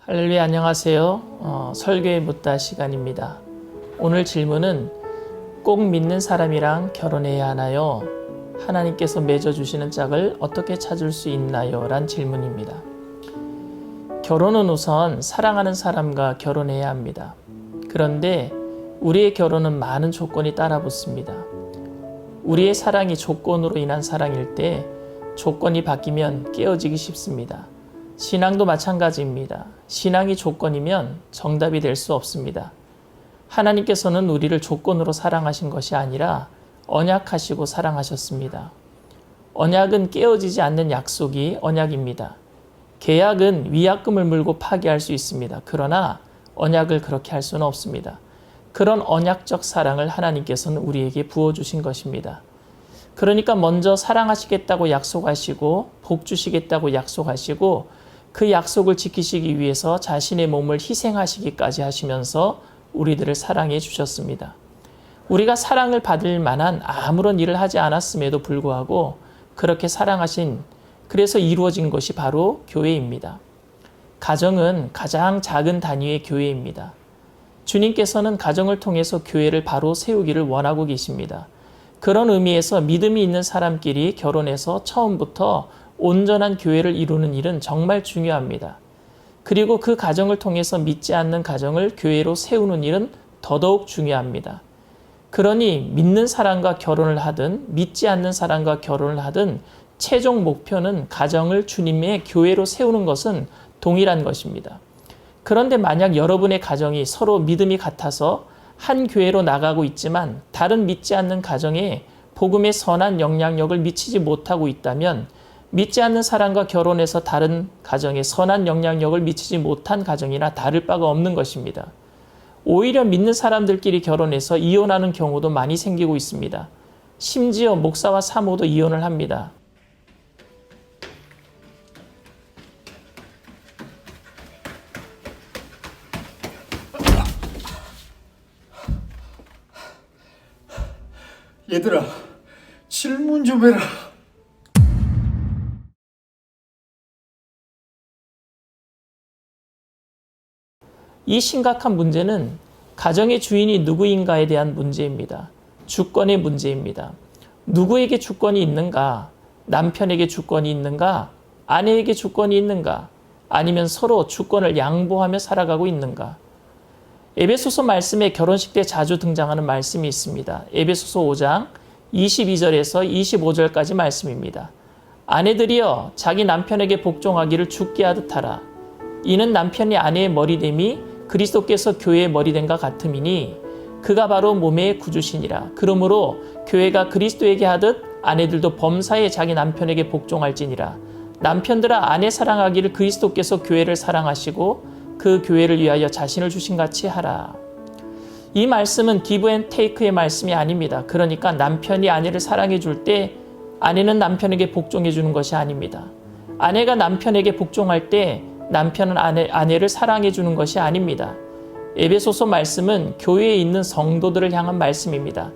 할렐루야, 안녕하세요. 설교에 묻다 시간입니다. 오늘 질문은 꼭 믿는 사람이랑 결혼해야 하나요? 하나님께서 맺어주시는 짝을 어떻게 찾을 수 있나요? 란 질문입니다. 결혼은 우선 사랑하는 사람과 결혼해야 합니다. 그런데 우리의 결혼은 많은 조건이 따라붙습니다. 우리의 사랑이 조건으로 인한 사랑일 때 조건이 바뀌면 깨어지기 쉽습니다. 신앙도 마찬가지입니다. 신앙이 조건이면 정답이 될 수 없습니다. 하나님께서는 우리를 조건으로 사랑하신 것이 아니라 언약하시고 사랑하셨습니다. 언약은 깨어지지 않는 약속이 언약입니다. 계약은 위약금을 물고 파기할 수 있습니다. 그러나 언약을 그렇게 할 수는 없습니다. 그런 언약적 사랑을 하나님께서는 우리에게 부어주신 것입니다. 그러니까 먼저 사랑하시겠다고 약속하시고 복 주시겠다고 약속하시고 그 약속을 지키시기 위해서 자신의 몸을 희생하시기까지 하시면서 우리들을 사랑해 주셨습니다. 우리가 사랑을 받을 만한 아무런 일을 하지 않았음에도 불구하고 그렇게 사랑하신, 그래서 이루어진 것이 바로 교회입니다. 가정은 가장 작은 단위의 교회입니다. 주님께서는 가정을 통해서 교회를 바로 세우기를 원하고 계십니다. 그런 의미에서 믿음이 있는 사람끼리 결혼해서 처음부터 온전한 교회를 이루는 일은 정말 중요합니다. 그리고 그 가정을 통해서 믿지 않는 가정을 교회로 세우는 일은 더더욱 중요합니다. 그러니 믿는 사람과 결혼을 하든 믿지 않는 사람과 결혼을 하든 최종 목표는 가정을 주님의 교회로 세우는 것은 동일한 것입니다. 그런데 만약 여러분의 가정이 서로 믿음이 같아서 한 교회로 나가고 있지만 다른 믿지 않는 가정에 복음의 선한 영향력을 미치지 못하고 있다면 믿지 않는 사람과 결혼해서 다른 가정에 선한 영향력을 미치지 못한 가정이나 다를 바가 없는 것입니다. 오히려 믿는 사람들끼리 결혼해서 이혼하는 경우도 많이 생기고 있습니다. 심지어 목사와 사모도 이혼을 합니다. 얘들아, 질문 좀 해라. 이 심각한 문제는 가정의 주인이 누구인가에 대한 문제입니다. 주권의 문제입니다. 누구에게 주권이 있는가? 남편에게 주권이 있는가? 아내에게 주권이 있는가? 아니면 서로 주권을 양보하며 살아가고 있는가? 에베소서 말씀에 결혼식 때 자주 등장하는 말씀이 있습니다. 에베소서 5장 22절에서 25절까지 말씀입니다. 아내들이여 자기 남편에게 복종하기를 주께 하듯 하라. 이는 남편이 아내의 머리됨이 그리스도께서 교회의 머리됨과 같음이니 그가 바로 몸의 구주시니라. 그러므로 교회가 그리스도에게 하듯 아내들도 범사에 자기 남편에게 복종할지니라. 남편들아 아내 사랑하기를 그리스도께서 교회를 사랑하시고 그 교회를 위하여 자신을 주신 같이 하라. 이 말씀은 기브 앤 테이크의 말씀이 아닙니다. 그러니까 남편이 아내를 사랑해 줄 때 아내는 남편에게 복종해 주는 것이 아닙니다. 아내가 남편에게 복종할 때 남편은 아내를 사랑해 주는 것이 아닙니다. 에베소서 말씀은 교회에 있는 성도들을 향한 말씀입니다.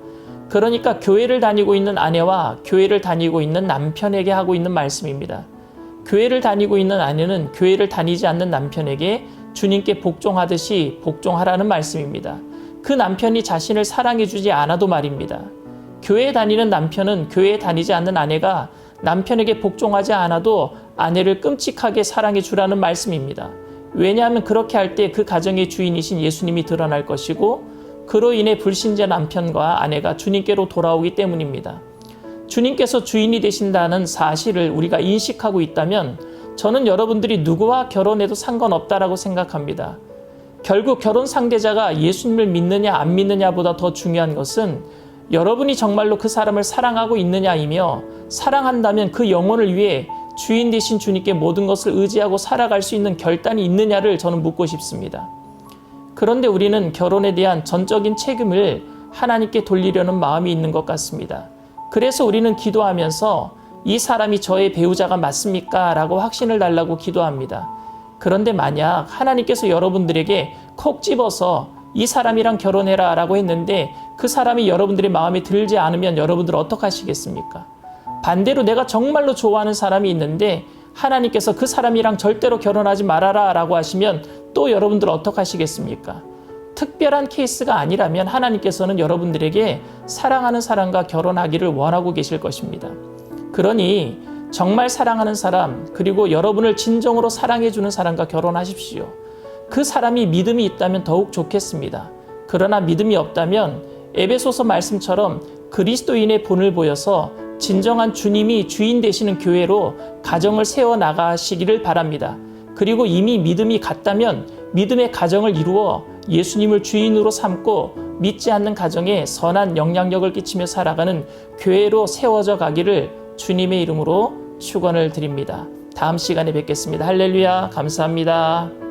그러니까 교회를 다니고 있는 아내와 교회를 다니고 있는 남편에게 하고 있는 말씀입니다. 교회를 다니고 있는 아내는 교회를 다니지 않는 남편에게 주님께 복종하듯이 복종하라는 말씀입니다. 그 남편이 자신을 사랑해 주지 않아도 말입니다. 교회에 다니는 남편은 교회에 다니지 않는 아내가 남편에게 복종하지 않아도 아내를 끔찍하게 사랑해 주라는 말씀입니다. 왜냐하면 그렇게 할 때 그 가정의 주인이신 예수님이 드러날 것이고 그로 인해 불신자 남편과 아내가 주님께로 돌아오기 때문입니다. 주님께서 주인이 되신다는 사실을 우리가 인식하고 있다면 저는 여러분들이 누구와 결혼해도 상관없다라고 생각합니다. 결국 결혼 상대자가 예수님을 믿느냐 안 믿느냐보다 더 중요한 것은 여러분이 정말로 그 사람을 사랑하고 있느냐이며 사랑한다면 그 영혼을 위해 주인 되신 주님께 모든 것을 의지하고 살아갈 수 있는 결단이 있느냐를 저는 묻고 싶습니다. 그런데 우리는 결혼에 대한 전적인 책임을 하나님께 돌리려는 마음이 있는 것 같습니다. 그래서 우리는 기도하면서 이 사람이 저의 배우자가 맞습니까? 라고 확신을 달라고 기도합니다. 그런데 만약 하나님께서 여러분들에게 콕 집어서 이 사람이랑 결혼해라 라고 했는데 그 사람이 여러분들의 마음에 들지 않으면 여러분들 어떡하시겠습니까? 반대로 내가 정말로 좋아하는 사람이 있는데 하나님께서 그 사람이랑 절대로 결혼하지 말아라 라고 하시면 또 여러분들 어떻게 하시겠습니까? 특별한 케이스가 아니라면 하나님께서는 여러분들에게 사랑하는 사람과 결혼하기를 원하고 계실 것입니다. 그러니 정말 사랑하는 사람, 그리고 여러분을 진정으로 사랑해주는 사람과 결혼하십시오. 그 사람이 믿음이 있다면 더욱 좋겠습니다. 그러나 믿음이 없다면 에베소서 말씀처럼 그리스도인의 본을 보여서 진정한 주님이 주인 되시는 교회로 가정을 세워나가시기를 바랍니다. 그리고 이미 믿음이 갔다면 믿음의 가정을 이루어 예수님을 주인으로 삼고 믿지 않는 가정에 선한 영향력을 끼치며 살아가는 교회로 세워져 가기를 주님의 이름으로 축원을 드립니다. 다음 시간에 뵙겠습니다. 할렐루야, 감사합니다.